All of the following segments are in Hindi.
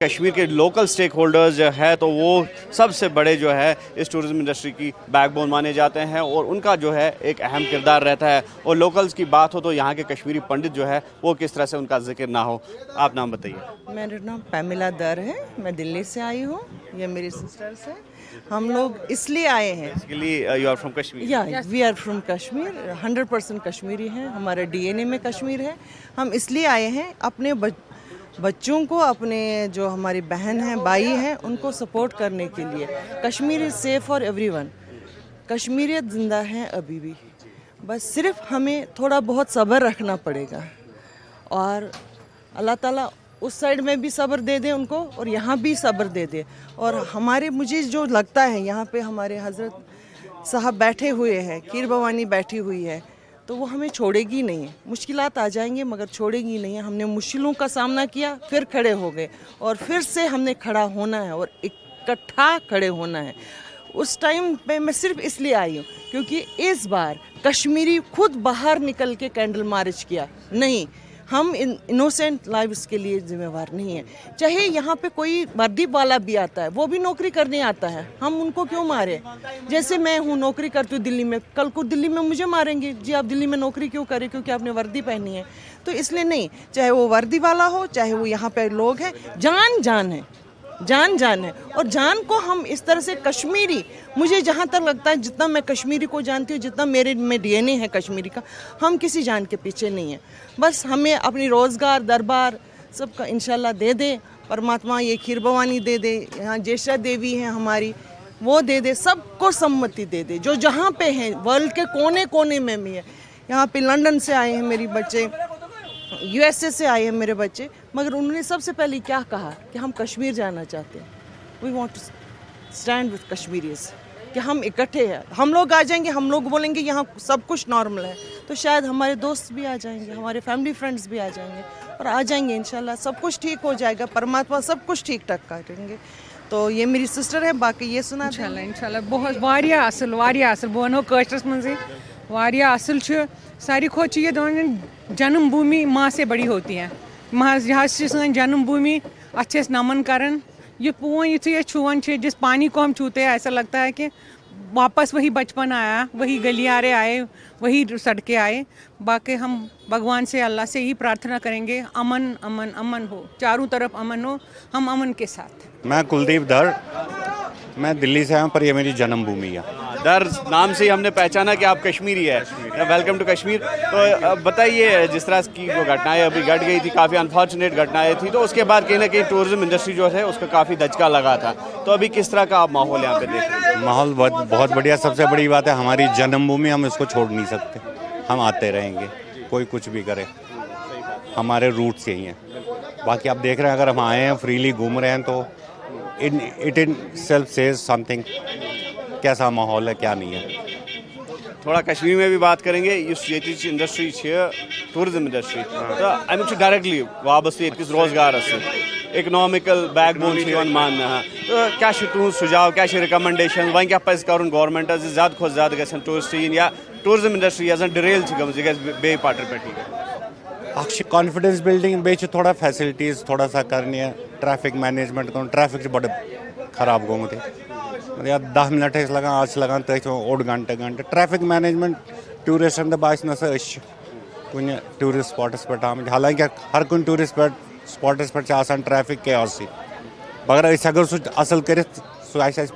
कश्मीर के लोकल स्टेक होल्डर्स जो है तो वो सबसे बड़े जो है इस टूरिज़्म इंडस्ट्री की बैकबोन माने जाते हैं और उनका जो है एक अहम किरदार रहता है। और लोकल्स की बात हो तो यहाँ के कश्मीरी पंडित जो है वो किस तरह से उनका जिक्र ना हो। आप नाम बताइए। मेरा नाम पैमिला दर है, मैं दिल्ली से आई हूँ, ये मेरी सिस्टर्स है। हम लोग इसलिए आए हैं, यू आर फ्रॉम कश्मीर? या we are from Kashmir, 100% Kashmiri हैं, हमारा डीएनए में कश्मीर है। हम इसलिए आए हैं अपने बच्चों को, अपने जो हमारी बहन हैं, भाई हैं, उनको सपोर्ट करने के लिए। Kashmir is safe for everyone. कश्मीरियत ज़िंदा है अभी भी, बस सिर्फ हमें थोड़ा बहुत सब्र रखना पड़ेगा और अल्लाह ताला उस साइड में भी सब्र दे दे उनको और यहाँ भी सब्र दे दे। और मुझे जो लगता है यहाँ पे हमारे हज़रत साहब बैठे हुए हैं, खीर भवानी बैठी हुई है, तो वो हमें छोड़ेगी नहीं है। मुश्किलात आ जाएंगे मगर छोड़ेगी नहीं है। हमने मुश्किलों का सामना किया, फिर खड़े हो गए और फिर से हमने खड़ा होना है और इकट्ठा खड़े होना है। उस टाइम पे मैं सिर्फ इसलिए आई हूँ क्योंकि इस बार कश्मीरी खुद बाहर निकल के कैंडल मार्च किया। नहीं, हम इनोसेंट लाइव्स के लिए जिम्मेवार नहीं है। चाहे यहाँ पे कोई वर्दी वाला भी आता है, वो भी नौकरी करने आता है, हम उनको क्यों मारे? जैसे मैं हूँ, नौकरी करती हूँ दिल्ली में, कल को दिल्ली में मुझे मारेंगे, जी आप दिल्ली में नौकरी क्यों करें? क्योंकि आपने वर्दी पहनी है। तो इसलिए नहीं, चाहे वो वर्दी वाला हो, चाहे वो यहाँ पे लोग हैं, जान जान है, जान जान है। और जान को हम इस तरह से कश्मीरी, मुझे जहाँ तक लगता है, जितना मैं कश्मीरी को जानती हूँ, जितना मेरे में डीएनए है कश्मीरी का, हम किसी जान के पीछे नहीं है। बस हमें अपनी रोज़गार दरबार सबका इंशाल्लाह दे दे परमात्मा, ये खीर भवानी दे दे, यहाँ जैशा देवी हैं हमारी, वो दे दे, सबको सम्मति दे दे, जो जहाँ पे हैं वर्ल्ड के कोने कोने में भी है। यहाँ पे लंदन से आए हैं मेरे बच्चे, यूएसए से आए हैं मेरे बच्चे, मगर उन्होंने सबसे पहले क्या कहा कि हम कश्मीर जाना चाहते हैं। We want to stand with Kashmiris, कि हम इकट्ठे हैं। हम लोग आ जाएंगे, हम लोग बोलेंगे यहाँ सब कुछ नॉर्मल है, तो शायद हमारे दोस्त भी आ जाएंगे, हमारे फैमिली फ्रेंड्स भी आ जाएंगे और आ जाएंगे इंशाल्लाह, सब कुछ ठीक हो जाएगा, परमात्मा सब कुछ ठीक ठाक करेंगे। तो ये मेरी सिस्टर है, बाकी ये सुना इंशाल्लाह बहुत वारिया असल बह वनो कशरस मजे वारिया असल सारी खोत ये जन्मभूमि माँ से बड़ी होती है। यह सन जन्मभूमि, अच्छे नमन करन। ये पून युथे छुअन, जिस पानी को हम छूते हैं ऐसा लगता है कि वापस वही बचपन आया, वही गलियारे आए, वही सड़कें आए। बाकी हम भगवान से, अल्लाह से ही प्रार्थना करेंगे अमन अमन अमन हो, चारों तरफ अमन हो, हम अमन के साथ। मैं कुलदीप दर, मैं दिल्ली से आया पर ये मेरी जन्मभूमि है। दर नाम से ही हमने पहचाना कि आप कश्मीरी है। Welcome to Kashmir. तो बताइए, जिस तरह की जो घटनाएं अभी घट गई थी, काफ़ी अनफॉर्चुनेट घटनाएं थी, तो उसके बाद कहीं ना कहीं टूरिज्म इंडस्ट्री जो है उसका काफ़ी दचका लगा था। तो अभी किस तरह का आप माहौल यहाँ पे देख रहे हैं? माहौल बहुत बढ़िया। सबसे बड़ी बात है हमारी जन्मभूमि, हम इसको छोड़ नहीं सकते, हम आते रहेंगे, कोई कुछ भी करे, हमारे रूट्स यही हैं। बाकी आप देख रहे हैं, अगर हम आए हैं, फ्रीली घूम रहे हैं, तो it in self says something, कैसा माहौल है, क्या नहीं है। थोड़ा कश्मीर में भी बात करेंगे। इंडस्ट्री टूरिज्म इंडस्ट्री तो अमुक डायरेक्टली वाबस्ते किस रोजगार इकनॉमिकल बैकबोन मान। तो क्या तुज सुझाव, क्या रिकमेंडेशन, वन क्या पज कर गवर्नमेंट ज़्यादा खुद ज़्यादा गन टूरिस्ट इन या टूरिज्म इंडस्ट्री यह डिरेल बे पटर पे कॉन्फिडेंस बिल्डिंग, बे थोड़ा फैसिलिटीज थोड़ा सा करनी है, ट्रैफिक मैनेजमेंट कर, ट्रैफिक बड़े खराब गोमुत या 10 मिनट लगा, आज लगा तो 8 घंटे ट्रैफिक मैनेजमेंट टूरिस्टन बास ना कुन टूरिस्ट स्पॉट्स पे आम। हालांकि हर कुन टूरिस्ट स्पॉट्स पे ट्रैफिक के मगर अगर सह असल कर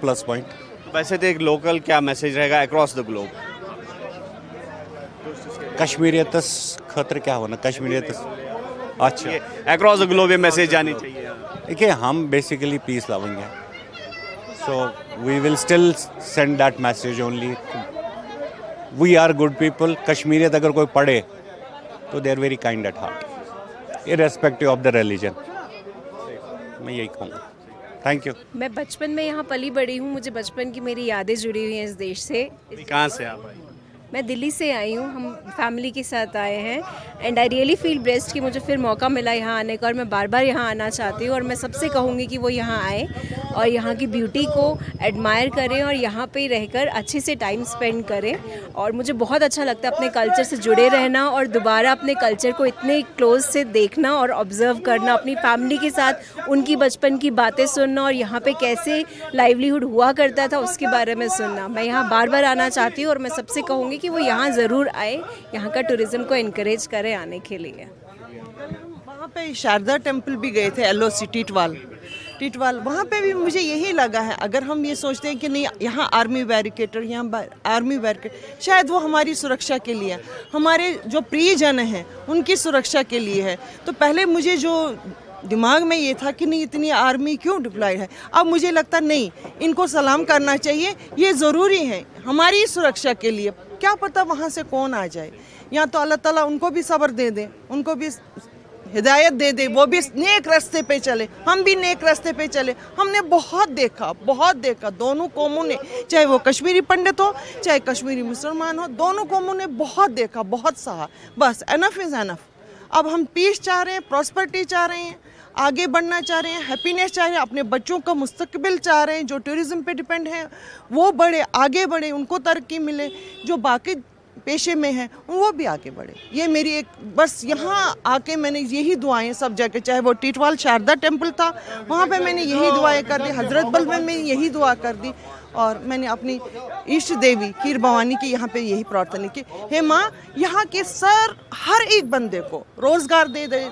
प्लस पॉइंट। वैसे तो एक लोकल क्या मैसेज रहेगा अक्रॉस द ग्लोब? कश्मीरियत खतर क्या होना, कश्मीरियत अच्छा अक्रॉस द ग्लोब ये मैसेज जानी चाहिए। देखिए, हम बेसिकली पीस लविंग है, so we will still send that message only. We are good people. कश्मीरियत अगर कोई पढ़े तो they are very kind at heart, irrespective of the religion. मैं यही कहूँगा। Thank you. मैं बचपन में यहाँ पली बड़ी हूँ, मुझे बचपन की मेरी यादें जुड़ी हुई हैं इस देश से। कहाँ से आप आई? मैं दिल्ली से आई हूँ, हम फैमिली के साथ आए हैं and I really feel blessed कि मुझे फिर मौका मिला यहाँ आने का और मैं बार बार यहाँ आना चाहती हूँ और मैं सबसे कहूँगी कि वो यहाँ आए और यहाँ की ब्यूटी को एडमायर करें और यहाँ पे रहकर अच्छे से टाइम स्पेंड करें। और मुझे बहुत अच्छा लगता है अपने कल्चर से जुड़े रहना और दोबारा अपने कल्चर को इतने क्लोज से देखना और ऑब्जर्व करना, अपनी फैमिली के साथ उनकी बचपन की बातें सुनना और यहाँ पे कैसे लाइवलीहुड हुआ करता था उसके बारे में सुनना। मैं यहाँ बार बार आना चाहती हूँ और मैं सबसे कहूँगी कि वो यहाँ ज़रूर आए, यहाँ का टूरिज़्म को इनकरेज करें आने के लिए। वहाँ पे शारदा टेम्पल भी गए थे, LOC टिटवाल, वहाँ पे भी मुझे यही लगा है। अगर हम ये सोचते हैं कि नहीं यहाँ आर्मी बैरिकेटर, यहाँ आर्मी बैरिकेटर, शायद वो हमारी सुरक्षा के लिए, हमारे जो प्रियजन हैं उनकी सुरक्षा के लिए है। तो पहले मुझे जो दिमाग में ये था कि नहीं इतनी आर्मी क्यों डिप्लॉयड है, अब मुझे लगता नहीं, इनको सलाम करना चाहिए, ये ज़रूरी है हमारी सुरक्षा के लिए। क्या पता वहाँ से कौन आ जाए, या तो अल्लाह ताला उनको भी सब्र दे दे, उनको भी हिदायत दे दे, वो भी नेक रास्ते पे चले, हम भी नेक रास्ते पे चले। हमने बहुत देखा दोनों कौमों ने, चाहे वो कश्मीरी पंडित हो चाहे कश्मीरी मुसलमान हो, दोनों कौमों ने बहुत देखा, बहुत सहा। बस एनफ इज़ एनफ। अब हम पीस चाह रहे हैं, प्रॉस्पेरिटी चाह रहे हैं, आगे बढ़ना चाह रहे हैं, हैप्पीनेस चाह रहे हैं, अपने बच्चों का मुस्तकबिल चाह रहे हैं, जो टूरिज़्म पे डिपेंड है वो बढ़े, आगे बढ़े, उनको तरक्की मिले, जो बाकी पेशे में हैं वो भी आगे बढ़े। ये मेरी एक, बस यहाँ आके मैंने यही दुआएं सब जगह, चाहे वो टिटवाल शारदा टेम्पल था वहाँ पे मैंने यही दुआएं कर दी, हजरत बल में मैंने यही दुआ कर दी, और मैंने अपनी इष्ट देवी खीर भवानी की यहाँ पे यही प्रार्थना की, हे माँ यहाँ के हर एक बंदे को रोज़गार दे दे,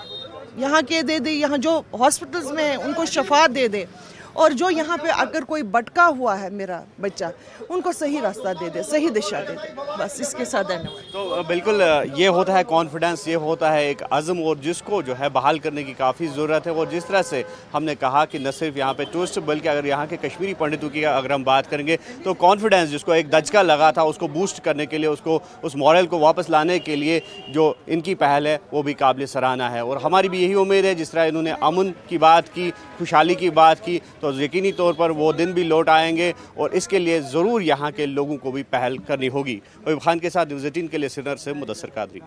यहाँ के दे दे, यहाँ जो हॉस्पिटल्स में हैं उनको शफा दे दे, और जो यहाँ पे अगर कोई भटका हुआ है मेरा बच्चा, उनको सही रास्ता दे दे, सही दिशा दे दे। बस इसके साथ धन्यवाद। तो बिल्कुल ये होता है कॉन्फिडेंस, ये होता है एक अज़म, और जिसको जो है बहाल करने की काफ़ी ज़रूरत है। और जिस तरह से हमने कहा कि न सिर्फ यहाँ पे टूरिस्ट, बल्कि अगर यहाँ के कश्मीरी पंडितों की अगर हम बात करेंगे तो कॉन्फिडेंस जिसको एक दचका लगा था उसको बूस्ट करने के लिए, उसको उस मॉरल को वापस लाने के लिए जो इनकी पहल है वो भी काबिल सराहना है। और हमारी भी यही उम्मीद है, जिस तरह इन्होंने अमन की बात की, खुशहाली की बात की, तो यकीनी तौर पर वो दिन भी लौट आएंगे और इसके लिए ज़रूर यहाँ के लोगों को भी पहल करनी होगी। वहीब खान के साथ न्यूज़ 18 के लिए श्रीनगर से मुदस्सर कादरी।